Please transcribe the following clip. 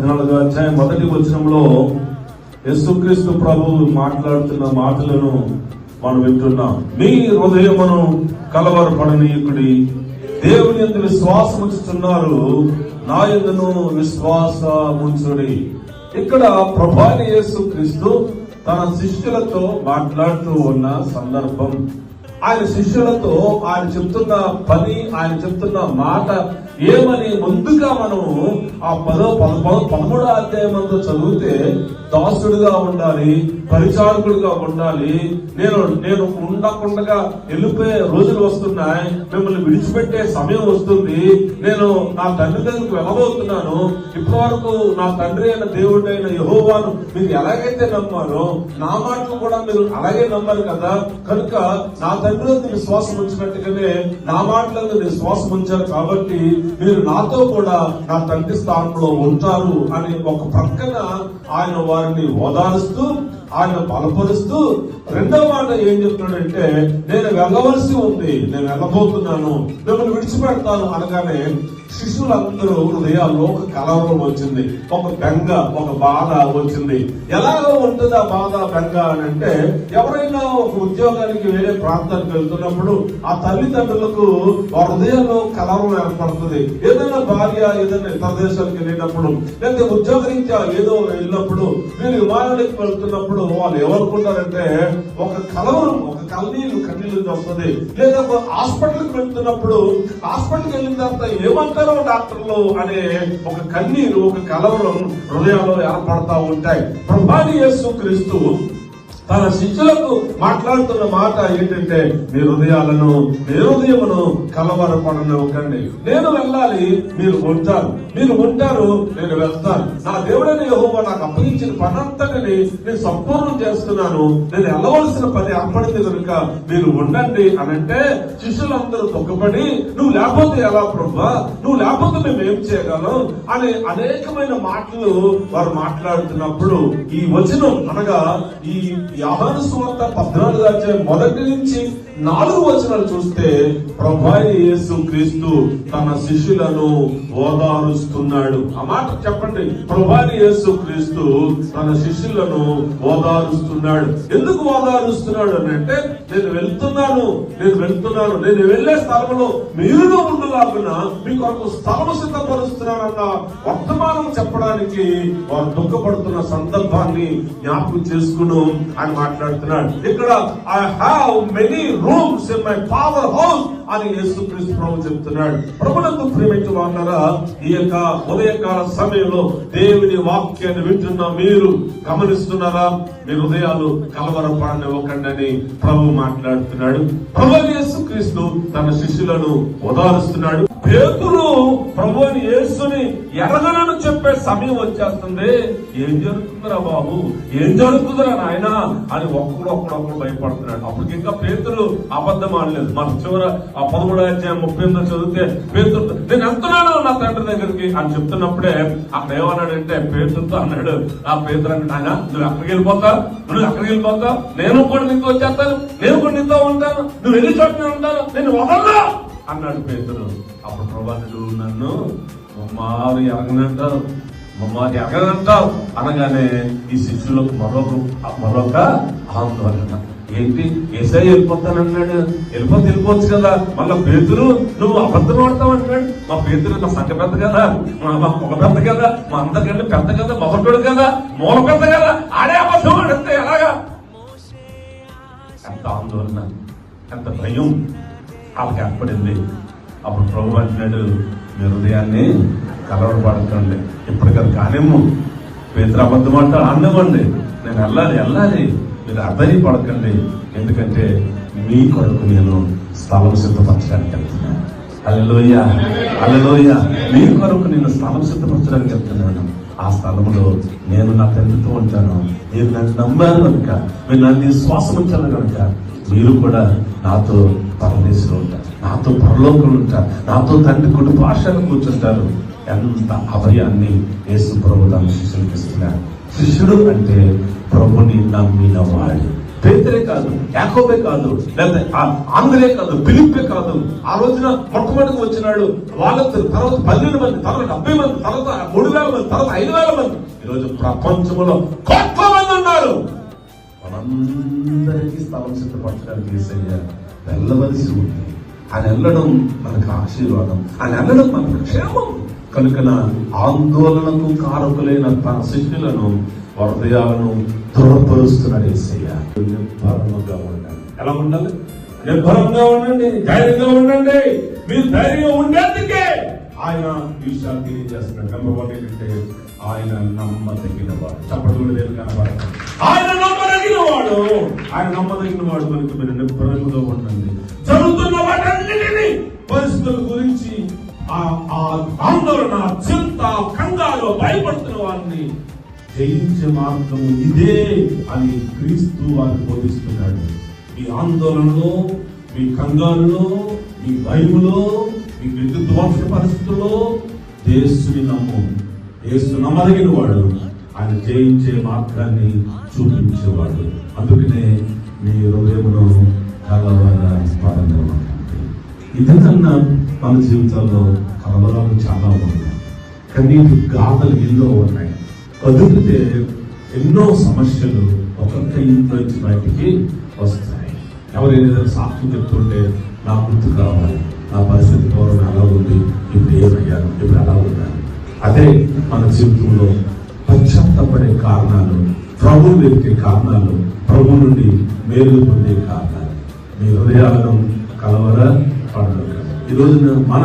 14వ అధ్యాయం 1వ వచనంలో యేసుక్రీస్తు ప్రభువు మాట్లాడుతున్న మాటలను మనం వింటున్నాం. మీ హృదయమును కలవరపడనీయుడి, దేవుని యందు విశ్వాసం ఉంచుతున్నారు, నా యందును విశ్వాసముంచుడి. ఇక్కడ ప్రభువైన యేసుక్రీస్తు తన శిష్యులతో మాట్లాడుతూ ఉన్న సందర్భం. ఆయన శిష్యులతో ఆయన చెప్తున్న పని, ఆయన చెప్తున్న మాట ఏమని ముందుగా మనము ఆ 13వ అధ్యాయం చదివితే, దాసుడుగా ఉండాలి, పరిచారకుడిగా ఉండాలి, నేను ఉండకుండా వెళ్ళిపోయే రోజులు వస్తున్నాయి, మిమ్మల్ని విడిచిపెట్టే సమయం వస్తుంది, నేను నా తండ్రి దగ్గరికి వెళ్ళబోతున్నాను, ఇప్పటి వరకు నా తండ్రి అయిన దేవుడైన యెహోవాను మీరు ఎలాగైతే నమ్మారో నా మాటలు కూడా మీరు అలాగే నమ్మారు కదా, కనుక నా తండ్రి విశ్వాసం ఉంచినట్టుగానే నా మాటలను విశ్వాసం ఉంచారు, కాబట్టి మీరు నాతో కూడా నా తండ్రి స్థానంలో ఉంటారు అని ఒక ప్రక్కన ఆయన వారిని ఓదారుస్తూ, ఆయన బలపరుస్తూ, రెండవ మాట ఏం చెప్తున్నాడంటే, నేను వెళ్ళవలసి ఉంది, నేను వెళ్ళబోతున్నాను, మిమ్మల్ని విడిచిపెడతాను అనగానే శిష్యులందరూ హృదయాల్లో ఒక కలవరం వచ్చింది, ఒక బెంగ, ఒక బాధ వచ్చింది. ఎలాగో ఉంటుంది ఆ బాధ, బెంగ అని అంటే, ఎవరైనా ఒక ఉద్యోగానికి వేరే ప్రాంతానికి వెళ్తున్నప్పుడు ఆ తల్లిదండ్రులకు వారి హృదయంలో కలవరం ఏర్పడుతుంది. ఏదైనా భార్య ఏదైనా ఇతర దేశాలకు వెళ్ళినప్పుడు, లేదా ఉద్యోగరీత్యా ఏదో వెళ్ళినప్పుడు, మీరు విమానానికి వెళ్తున్నప్పుడు వాళ్ళు ఏమనుకుంటారంటే ఒక కలవరం, ఒక కన్నీళ్లు వస్తుంది. లేదా ఒక హాస్పిటల్కి వెళ్తున్నప్పుడు హాస్పిటల్కి వెళ్ళిన తర్వాత ఏమంటారో డాక్టర్లు అనే ఒక కన్నీరు, ఒక కలవరం హృదయాల్లో ఏర్పడతా ఉంటాయి. ప్రభువైన యేసుక్రీస్తు తన శిష్యులకు మాట్లాడుతున్న మాట ఏంటంటే, మీ హృదయమును కలవరపడనివ్వకండి. నేను వెళ్ళాలి, మీరు ఉంటారు, నేను వెళ్తాను. నా దేవుడైన యెహోవా నాకు అప్పగించిన పని అంతటిని నేను సంపూర్ణం చేస్తున్నాను, నేను వెళ్ళవలసిన పని అప్పటిది కనుక మీరు ఉండండి అనంటే, శిష్యులందరూ దుఃఖపడి, నువ్వు లేకపోతే ఎలా ప్రభువా, నువ్వు లేకపోతే మేము ఏం చేయగలం అనే అనేకమైన మాటలు వారు మాట్లాడుతున్నప్పుడు, ఈ వచనం అనగా ఈ యోహాను సువార్త 14వ అధ్యాయం 1 నుంచి 4 వచనాలు చూస్తే, ప్రభువైన యేసుక్రీస్తు తన శిష్యులను ఓదారుస్తున్నాడు. ఆ మాట చెప్పండి, ప్రభువైన యేసుక్రీస్తు తన శిష్యులను ఓదారుస్తున్నాడు. ఎందుకు ఓదారుస్తున్నాడు అని అంటే, నేను వెళ్తున్నాను, నేను వెళ్లే స్థలంలో మీరు ఉండలాగున మీకు ఒక స్థలము సిద్ధపరుస్తున్నానన్న వర్తమానం చెప్పడానికి వారు దుఃఖపడుతున్న సందర్భాన్ని జ్ఞాపకం చేసుకుని ఆయన మాట్లాడుతున్నాడు. ఇక్కడ I have many rooms in my father house అని యేసుక్రీస్తు ప్రభు చెప్తున్నాడు. ప్రభునందు ప్రియమైన వారలారా, ఈ యొక్క ఉదయకాల సమయంలో దేవుని వాక్యాన్ని వింటున్న మీరు గమనిస్తున్నారా? మీ హృదయాలు కలవరపడనివ్వకండి అని ప్రభు మాట్లాడుతున్నాడు. ప్రభువైన యేసుక్రీస్తు తన శిష్యులను ఓదారుస్తున్నాడు. పేతురు ప్రభువైన యేసుని ఎరగనని చెప్పే సమయం వచ్చేస్తుంది. ఏం జరుగుతుందిరా బాబు, ఏం జరుగుతుందిరా నాయన అని ఒక్కడొక్కడు భయపడుతున్నాడు. అప్పటికి ఇంకా పేతురు అబద్ధం ఆడలేదు. మన చివర ఆ 13వ అధ్యాయం 38 చదివితే, పేతురు నేను వెళ్తున్నాను నా తండ్రి దగ్గరికి అని చెప్తున్నప్పుడే అక్కడ ఏమన్నాడంటే, పేతురుతో అన్నాడు, ఆ పేతురు అంటే, నాయన నువ్వు ఎక్కడికి వెళ్ళిపోతావు, నేను కూడా నీతో వచ్చేస్తాను, నేను కూడా నీతో ఉంటాను, నువ్వు వెళ్ళి చోట ఉంటాను, నేను వదలనా అన్నాడు పేతురు. అప్పుడు ప్రభా, నువ్వు నన్ను మమ్మారు ఎరగనంటావు అనగానే ఈ శిష్యులకు మరొక ఆందోళన. ఏంటి, ఏసై వెళ్ళిపోతానన్నాడు, వెళ్ళిపోవచ్చు కదా, మళ్ళా పేతురు నువ్వు అబద్ధం ఆడతావు అంటున్నాడు. మా పేతురు నా సంఖ్య పెద్ద కదా, మా పొగ పెద్ద కదా, మా అందరికంటే పెద్ద కదా, మొదటి కదా, మూల పెద్ద కదా, ఆడే అబద్ధం ఆడితే ఎలాగా? ఎంత ఆందోళన, ఎంత భయం వాళ్ళకి ఏర్పడింది. అప్పుడు ప్రభు అంటున్నాడు, మీ హృదయాన్ని కలవరపడకండి, ఇప్పటికది కానేమో, పేతురు అబద్ధం అంటాడు అన్నవ్వండి, నేను వెళ్ళాలి, మీరు అధైర్యపడకండి, ఎందుకంటే మీ కొరకు నేను స్థలం సిద్ధపరచడానికి వెళ్తున్నాను. హల్లెలూయా, మీ కొరకు నేను స్థలం సిద్ధపరచడానికి వెళ్తున్నాను. ఆ స్థలంలో నేను నా తండ్రితో ఉంటాను. మీరు నన్ను నమ్మారు కనుక, మీరు నన్ను విశ్వాసం ఉంచారు కనుక, మీరు కూడా నాతో పరదేశంలో ఉంటారు, నాతో పరలోకంలో ఉంటారు, నాతో తండ్రి కుటుంబ ఆశలు కూర్చుంటారు. ఎంత అభయాన్ని యేసు ప్రభు తన శిష్యులకు ఇస్తున్నారు. శిష్యుడు అంటే ప్రభుని నమ్మిన వాడు. పేతురే కాదు, యాకోబే కాదు, లేకపోతే ఆంధ్రే కాదు, ఫిలిప్పే కాదు. ఆ రోజున మొట్టమొదటిగా వచ్చినాడు వాళ్ళతో, తర్వాత 12 మంది, తర్వాత 70 మంది, తర్వాత 3000 మంది, తర్వాత 5000 మంది. ఈరోజు ప్రపంచంలో కోట్ల మంది ఉన్నారు. మనందరికీ స్థలం సిద్ధపరచడానికి యేసయ్య వెళ్ళవలసి ఉంది. ఆయన వెళ్ళడం మనకు ఆశీర్వాదం, ఆయన వెళ్ళడం మనకు క్షేమం. కనుక ఆందోళనకు కారకులైన తన శిష్యులను, హృదయాలను దృఢపరుస్తున్నాడు యేసయ్య. నిర్భరంగా ఉండండి. ఎలా ఉండాలి? నిర్భరంగా ఉండండి, ధైర్యంగా ఉండండి. మీరు ధైర్యంగా ఉండేందుకే ఆయన విషయాలు తెలియజేస్తున్నాడు. నెంబర్ 1 ఏంటంటే ఆయన నమ్మదగిన వాడు. చప్పట్లు లేదు కనబడ. ఆయన నమ్మదగిన వాడు, ఆయన నమ్మదగిన వాడు. కనుక మీరు నిర్భరంగా ఉండండి. జరుగుతున్న వాటన్నిటినీ, పరిస్థితుల గురించి ఆందోళన, చింత, కంగారు, భయపడుతున్న వారిని జయించే మార్గం ఇదే అని క్రీస్తు వారికి బోధిస్తున్నాడు. మీ ఆందోళనలో, మీ కంగారులో, మీ భయములో, మీ విద్యుద్వాంస పరిస్థితుల్లో యేసుని నమ్ము. యేసు నమ్మదగిన వాడు, ఆయన జయించే మార్గాన్ని చూపించేవాడు. అందుకనే మీ హృదయమును కలవరపడనివ్వండి. ఇదన్నా మన జీవితాల్లో కలవరాలు చాలా ఉన్నాయి, కన్నీటి గాథలు ఎన్నో ఉన్నాయి. కదిలితే ఎన్నో సమస్యలు ఒక్కొక్క ఇంట్లో నుంచి బయటికి వస్తాయి. ఎవరైనా సాక్ష్యం చెప్తుంటే నా గుర్తు కావాలి, నా పరిస్థితి పూర్వం ఎలా ఉంది, ఇప్పుడు ఏమయ్యాను, ఇప్పుడు ఎలా ఉన్నాను. అదే మన జీవితంలో పశ్చాత్తపడే కారణాలు, ప్రభువు వెతికే కారణాలు, ప్రభు నుండి మేలు పొందే కారణాలు. మీ హృదయాలను కలవరపడదు. ఈ రోజున మన